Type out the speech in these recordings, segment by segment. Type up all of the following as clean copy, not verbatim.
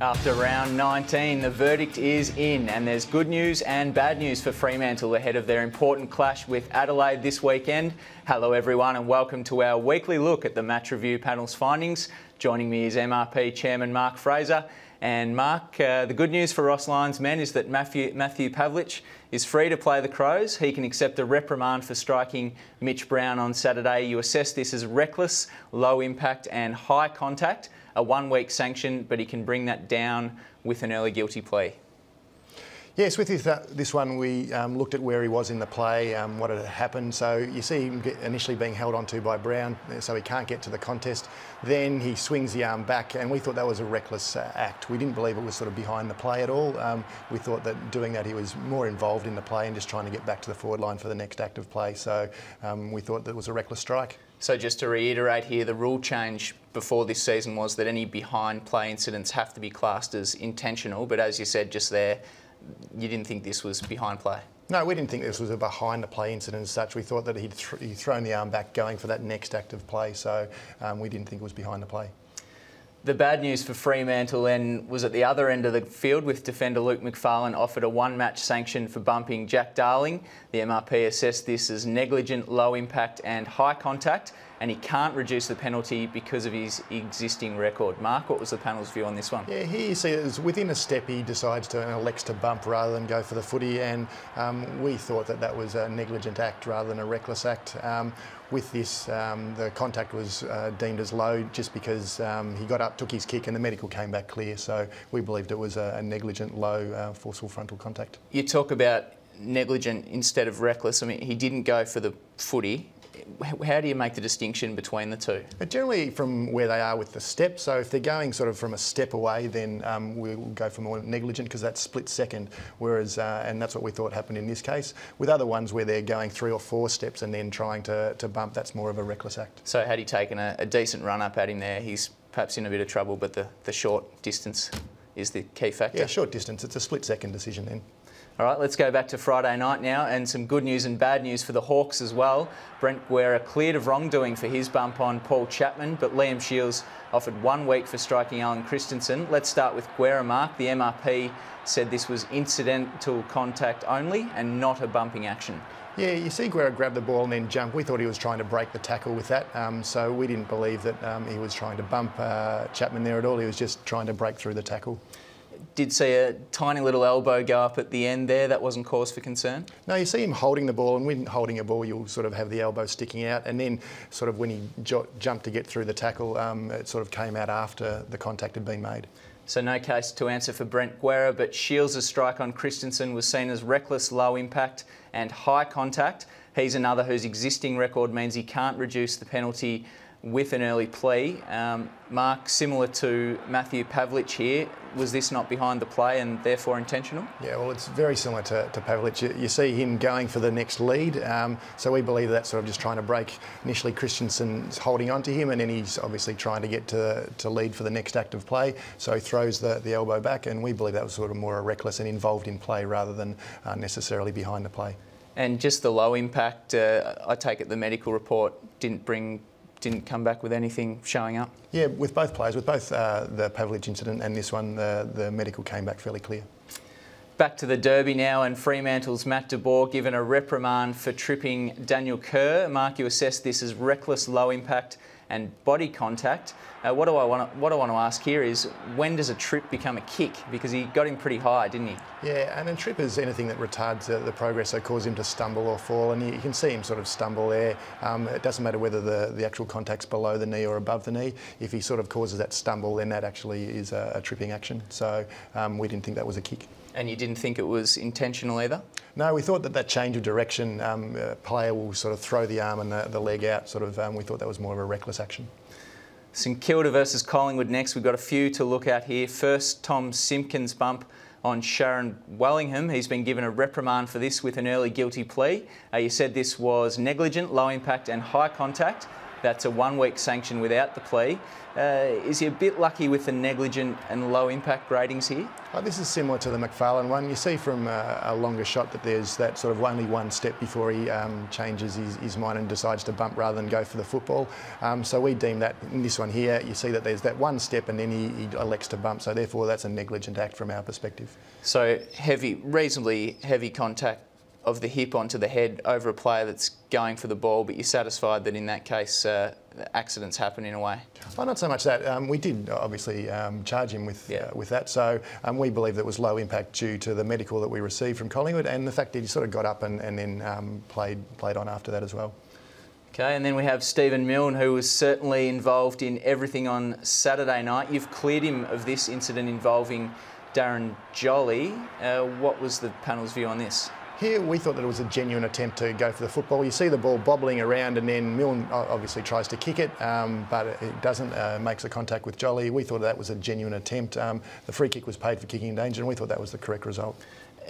After round 19, the verdict is in, and there's good news and bad news for Fremantle ahead of their important clash with Adelaide this weekend. Hello everyone and welcome to our weekly look at the match review panel's findings. Joining me is MRP Chairman Mark Fraser. And Mark, the good news for Ross Lyon's men is that Matthew Pavlich is free to play the Crows. He can accept a reprimand for striking Mitch Brown on Saturday. You assess this as reckless, low impact and high contact. A 1 week sanction, but he can bring that down with an early guilty plea. Yes, with this one we looked at where he was in the play, what had happened. So you see him initially being held onto by Brown, so he can't get to the contest. Then he swings the arm back, and we thought that was a reckless act. We didn't believe it was sort of behind the play at all. We thought that doing that he was more involved in the play and just trying to get back to the forward line for the next act of play. So we thought that was a reckless strike. So just to reiterate here, the rule change before this season was that any behind play incidents have to be classed as intentional, but as you said just there, you didn't think this was behind play? No, we didn't think this was a behind the play incident as such. We thought that he'd thrown the arm back going for that next act of play, so we didn't think it was behind the play. The bad news for Fremantle then was at the other end of the field with defender Luke McFarlane offered a one-match sanction for bumping Jack Darling. The MRP assessed this as negligent, low impact and high contact, and he can't reduce the penalty because of his existing record. Mark, what was the panel's view on this one? Yeah, here you see it was within a step he decides to elects to bump rather than go for the footy, and we thought that that was a negligent act rather than a reckless act. With this, the contact was deemed as low just because he got up, took his kick and the medical came back clear. So we believed it was a negligent, low, forceful frontal contact. You talk about negligent instead of reckless. I mean, he didn't go for the footy. How do you make the distinction between the two? But generally from where they are with the step. So if they're going sort of from a step away, then we'll go for more negligent because that's split second. Whereas, and that's what we thought happened in this case. With other ones where they're going 3 or 4 steps and then trying to bump, that's more of a reckless act. So had he taken a decent run up at him there, he's perhaps in a bit of trouble, but the short distance is the key factor? Yeah, short distance. It's a split second decision then. All right, let's go back to Friday night now, and some good news and bad news for the Hawks as well. Brent Guerra cleared of wrongdoing for his bump on Paul Chapman, but Liam Shields offered 1 week for striking Alan Christensen. Let's start with Guerra, Mark. The MRP said this was incidental contact only and not a bumping action. Yeah, you see Guerra grab the ball and then jump. We thought he was trying to break the tackle with that, so we didn't believe that he was trying to bump Chapman there at all. He was just trying to break through the tackle. Did see a tiny little elbow go up at the end there. That wasn't cause for concern? No, you see him holding the ball, and when holding a ball you'll sort of have the elbow sticking out, and then sort of when he jumped to get through the tackle, it sort of came out after the contact had been made. So no case to answer for Brent Guerra, but Shields' strike on Christensen was seen as reckless, low impact and high contact. He's another whose existing record means he can't reduce the penalty with an early plea. Mark, similar to Matthew Pavlich here, was this not behind the play and therefore intentional? Yeah, well, it's very similar to Pavlich. You see him going for the next lead, so we believe that's sort of just trying to break. Initially, Christensen's holding on to him, and then he's obviously trying to get to lead for the next act of play, so he throws the elbow back, and we believe that was sort of more reckless and involved in play rather than necessarily behind the play. And just the low impact, I take it the medical report didn't come back with anything showing up? Yeah, with both players, with both the Pavlich incident and this one, the medical came back fairly clear. Back to the Derby now, and Fremantle's Matt de Bourgh given a reprimand for tripping Daniel Kerr. Mark, you assessed this as reckless, low impact and body contact. What I want to ask here is, when does a trip become a kick? Because he got him pretty high, didn't he? Yeah, and a trip is anything that retards the progress, so cause him to stumble or fall, and you can see him sort of stumble there. It doesn't matter whether the actual contact's below the knee or above the knee. If he sort of causes that stumble, then that actually is a tripping action. So we didn't think that was a kick. And you didn't think it was intentional either? No, we thought that change of direction, player will sort of throw the arm and the leg out, sort of, we thought that was more of a reckless action. St Kilda versus Collingwood next. We've got a few to look at here. First, Tom Simpkins' bump on Sharon Wellingham. He's been given a reprimand for this with an early guilty plea. You said this was negligent, low impact and high contact. That's a 1-week sanction without the plea. Is he a bit lucky with the negligent and low impact ratings here? This is similar to the McFarlane one. You see from a longer shot that there's that sort of only one step before he changes his mind and decides to bump rather than go for the football. So we deem that in this one here, you see that there's that one step and then he elects to bump. So therefore that's a negligent act from our perspective. So reasonably heavy contact of the hip onto the head over a player that's going for the ball, but you're satisfied that in that case accidents happen in a way? Oh, not so much that. We did obviously charge him with that. So we believe that was low impact due to the medical that we received from Collingwood and the fact that he sort of got up and then played on after that as well. Okay, and then we have Stephen Milne, who was certainly involved in everything on Saturday night. You've cleared him of this incident involving Darren Jolly. What was the panel's view on this? Here we thought that it was a genuine attempt to go for the football. You see the ball bobbling around and then Milne obviously tries to kick it, but it doesn't, makes a contact with Jolly. We thought that was a genuine attempt. The free kick was paid for kicking in danger and we thought that was the correct result.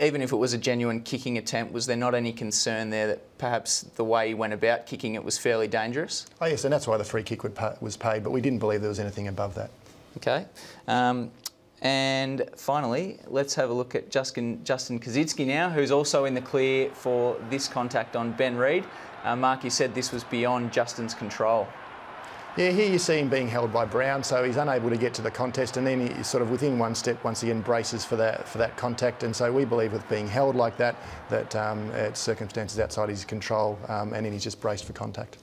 Even if it was a genuine kicking attempt, was there not any concern there that perhaps the way he went about kicking it was fairly dangerous? Oh yes, and that's why the free kick was paid, but we didn't believe there was anything above that. Okay. And finally, let's have a look at Justin Kosicki now, who's also in the clear for this contact on Ben Reid. Mark, you said this was beyond Justin's control. Yeah, here you see him being held by Brown, so he's unable to get to the contest, and then he's sort of within one step once again braces for that contact. And so we believe with being held like that, it's circumstances outside his control, and then he's just braced for contact.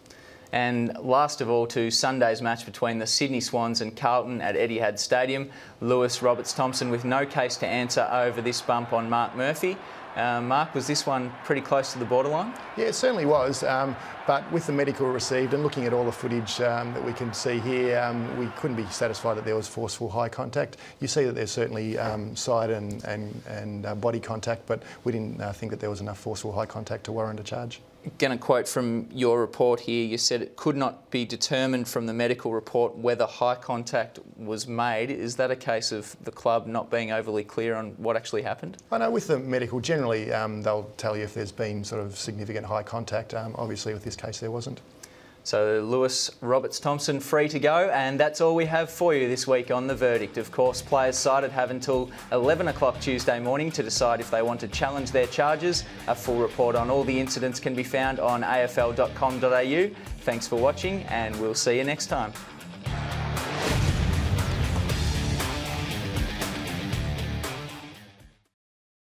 And last of all, to Sunday's match between the Sydney Swans and Carlton at Etihad Stadium. Lewis Roberts-Thompson with no case to answer over this bump on Mark Murphy. Mark, was this one pretty close to the borderline? Yeah, it certainly was. But with the medical received and looking at all the footage that we can see here, we couldn't be satisfied that there was forceful high contact. You see that there's certainly side and body contact, but we didn't think that there was enough forceful high contact to warrant a charge. Going to quote from your report here, you said it could not be determined from the medical report whether high contact was made. Is that a case of the club not being overly clear on what actually happened? I know with the medical, generally they'll tell you if there's been sort of significant high contact. Obviously with this case there wasn't. So Lewis Roberts-Thompson free to go, and that's all we have for you this week on The Verdict. Of course, players cited have until 11 o'clock Tuesday morning to decide if they want to challenge their charges. A full report on all the incidents can be found on afl.com.au. Thanks for watching, and we'll see you next time.